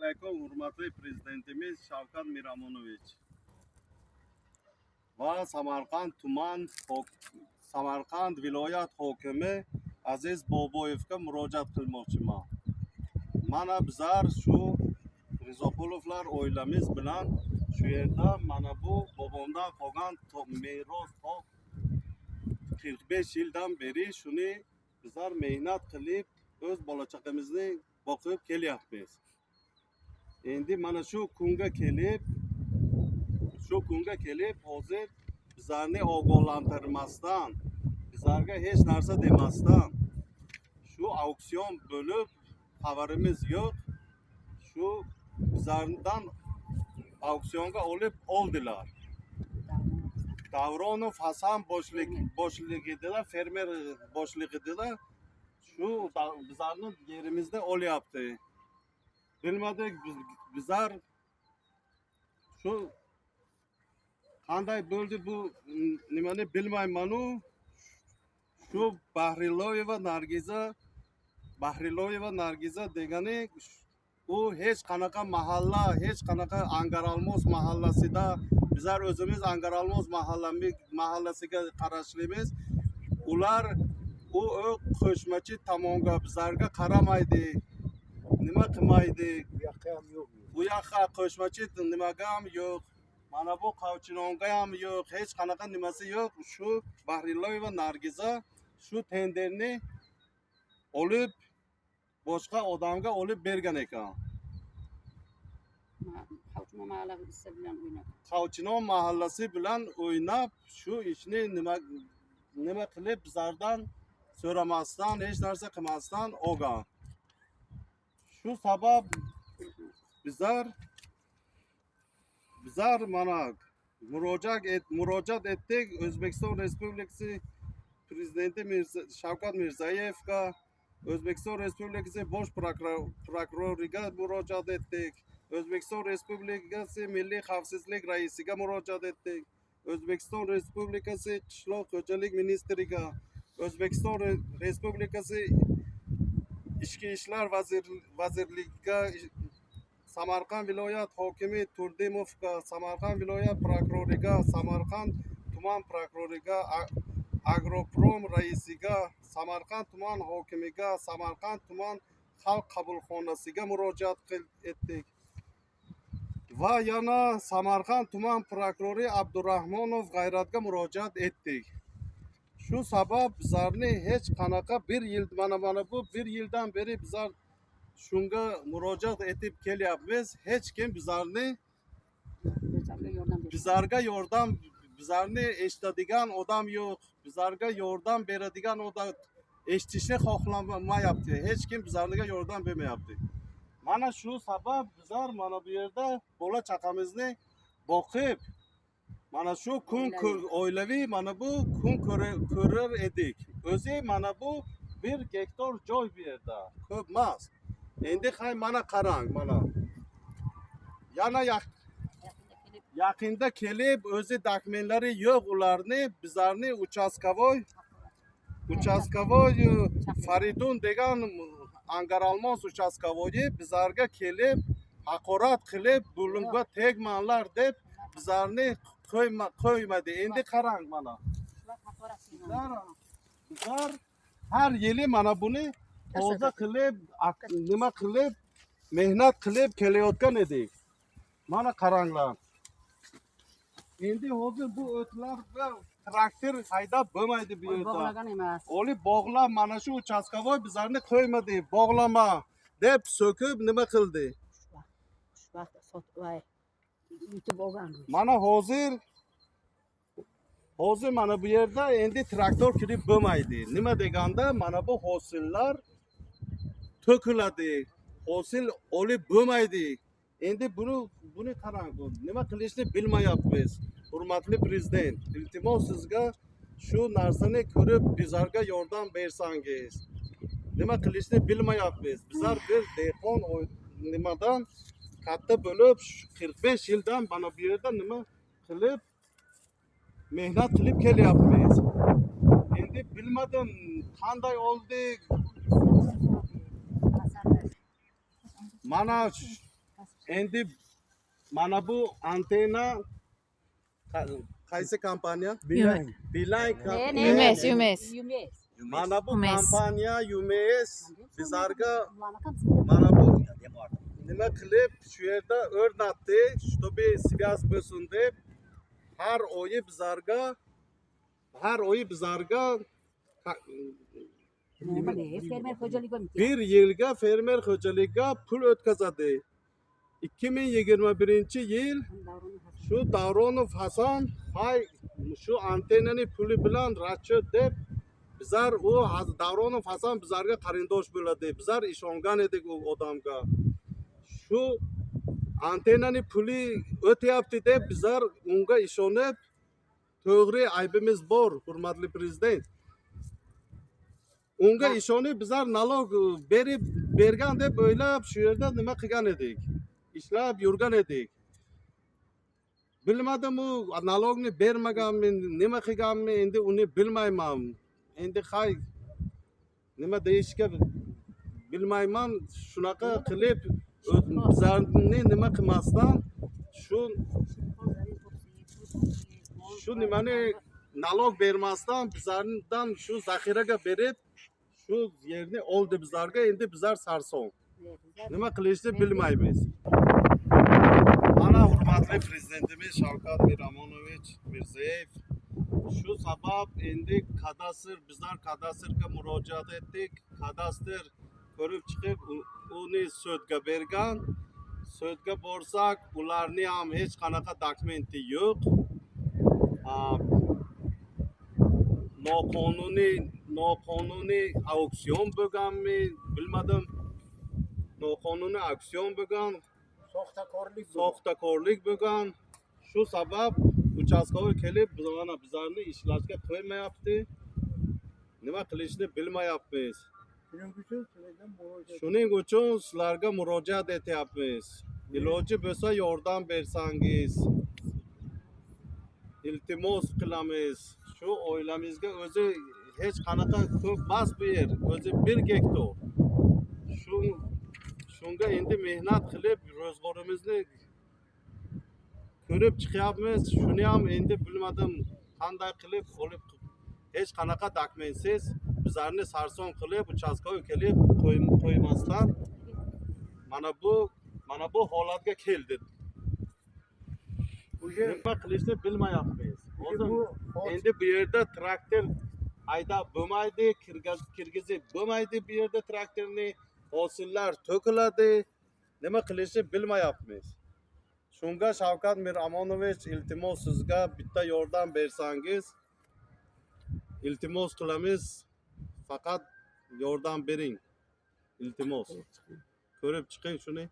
alaykum hurmatli prezidentimiz Shavkat Miramonovich va Samarqand viloyat hokimi Aziz Boboyevga murojaat qilmoqchiman. Mana bizlar shu Rizoqulovlar oilamiz bilan shu yerda mana bu bobomdan qolgan meros 45 yildan beri shuni bizlar mehnat qilib o'z bola-chaqamizni boqib kelyapmiz. Endi mana shu kunga kelib hozir bizlarni ogohlantirmasdan, bizlarga hech narsa demasdan shu auksion bo'lib xabarimiz yo'q. Shu bizlardan auksionga oldilar. Davronov Hasan boshligida, fermer boshligida shu bizlarning yerimizda olyapti. Bilmadik bizlar shu qanday bo'ldi bu nimani bilmayman-u. Shu Bahriloyeva Nargiza degani u hech qanaqa mahalla, hech qanaqa Angaralmos mahallasida bizlar o'zimiz Angaralmos mahallasiga qarashlimiz. Ular u qo'shmachi tomonga bizlarga qaramaydi. Nima qilmaydi? Bu yoqqa qo'shmachi nimaga ham yo'q. Mana bu qavchinonga ham yo'q, hech qanaqa nimasi yo'q. Shu Bahriloyeva Nargiza shu tenderni olib boshqa odamga olib bergan ekan. Qavchinon mahallasi bilan o'ynab shu ishni nima qilib bizlardan so'ramasdan, hech narsa qilmasdan olgan. Shu sabab bizlar mana murojaat etdik O'zbekiston Respublikasi Prezidenti Shavkat Mirziyoyevga, O'zbekiston Respublikasi Bosh prokuroriga murojaat etdik. O'zbekiston Respublikasi Milliy xavfsizlik raisiga murojaat etdik. O'zbekiston Respublikasi Qishloq xo'jalik ministriga, O'zbekiston Respublikasi Ichki ishlar vazirligiga, Samarqand viloyat hokimi Turdimovga, Samarqand viloyat prokuroriga, Samarqand tuman prokuroriga, Agroprom raisiga, Samarqand tuman hokimiga, Samarqand tuman xalq qabulxonasiga murojaat etdik. Va yana Samarqand tuman prokurori Abdurahmonov G'ayratga murojaat etdik. Shu sabab bizlarni hech qanaqa mana bu bir yildan beri bizlar shunga murojaat etib kelyapmiz. Hech kim bizlarga eshitadigan odam yo'q. Bizlarga yordam beradigan odam eshitishni xohlamayapti. Hech kim bizlarga yordam bermayapti. Mana shu sabab bizlar mana bu yerda bola chaqamizni boqib, mana shu kun oilaviy mana bu kun ko'rar edik. O'zi mana bu 1 gektar joy bu yerda. Ko'p emas. Endi mana qarang, mana. Yana yaqinda kelib o'zi dokumentlari yo'q ularni bizlarni uchastkovoy Faridun degan Angaralmos uchastkovoyi bizlarga kelib haqorat qilib bo'limga tegmanlar deb bizlarni qo'ymadi. Endi qarang mana. Bizlar har yili mana buni toza qilib, nima qilib, mehnat qilib kelayotgan edik. Mana qaranglar. Endi hozir bu o'tlarga traktor haydab bo'lmaydi bu yerda. Bog'lagan emas. Olib bog'lab mana shu uchastkovoy bizlarni qo'ymadi, bog'lama deb so'kib nima qildi? Mana hozir mana bu yerda endi traktor kirib bo'lmaydi. Nima deganda mana bu hosillar to'kiladi. Hosil olib bo'lmaydi. Endi buni qarang, nima qilishni bilmayapmiz. Hurmatli prezident, iltimos sizga shu narsani ko'rib bizlarga yordam bersangiz. Nima qilishni bilmayapmiz. Bizlar bir dehqon nimadan katta bo'lib 45 yildan mana bu yerda nima qilib mehnat qilib kelyapmiz. Endi bilmadim qanday oldi. Mana endi mana bu antena qaysi kompaniya? Beeline. Beeline Yumes, Yumes. mana bu Yumes. kompaniya Yumes bizlarga mana bu nima qilib shu yerda o'rnatdi, чтобы связь bo'lsin deb har oyi bizlarga Fermer xo'jaligi imtiyoz. bir yilga fermer xo'jaligiga pul o'tkazadi. 2021 yil shu Davronov Hasan hay shu antennani puli bilan расчет deb bizlar u Davronov Hasan bizlarga qarindosh bo'ladi. Bizlar ishongan edik u odamga. Shu antennani puli o'tyapti deb bizlar unga ishonib, to'g'ri aybimiz bor, hurmatli prezident. Unga ishonib bizlar nalog bergan deb o'ylab shu yerda nima qilgan edik? Ishlab yurgan edik. Bilmadim u nalogni bermaganmi, nima qilganmi, endi uni bilmayman. Endi hay nima deyishga bilmayman. Shunaqa qilib bizlarni nima qilmasdan shu nimani nalog bermasdan bizlardan shu zaxiraga berib shu yerni oldi bizlarga, endi bizlar sarson. Nima qilishni bilmaymiz. Mana hurmatli prezidentimiz Shavkat Miromonovich Mirziyoyev shu sabab endi bizlar kadastrga murojaat etdik. Kadastr ko'rib chiqib uni sudga bergan. Sudga borsak, ularni ham hech qanaqa dokumenti yo'q. Noqonuniy auksion bo'lganmi, bilmadim. Noqonuniy auksion bo'lgan, soxtakorlik bo'lgan. Shu sabab uchastkovoy kelib bizlarni ishlashga qo'ymayapti. Nima qilishni bilmayapmiz. Shuning uchun sizlarga murojaat etyapmiz. Iloji bo'lsa yordam bersangiz. Iltimos qilamiz. Shu oilamizga o'zi hech qanaqa ko'p emas bu yer, o'zi 1 gektar. Shunga endi mehnat qilib ro'zg'orimizni ko'rib chiqyapmiz. Shuni ham endi bilmadim qanday qilib olib hech qanaqa dokumentsiz bizlarni sarson qilib uchastkovoy kelib qo'ymasdan mana bu holatga keldi. Nima qilishni bilmayapmiz. Endi bu yerda traktor haydab bo'lmaydi, kirgizib bo'lmaydi bu yerda traktorni, hosillar to'kiladi. Nima qilishni bilmayapmiz. Shunga Shavkat Miromonovich iltimos sizga bitta yordam bersangiz, iltimos qilamiz. Faqat yordam bering. Iltimos. Ko'rib chiqing shuni.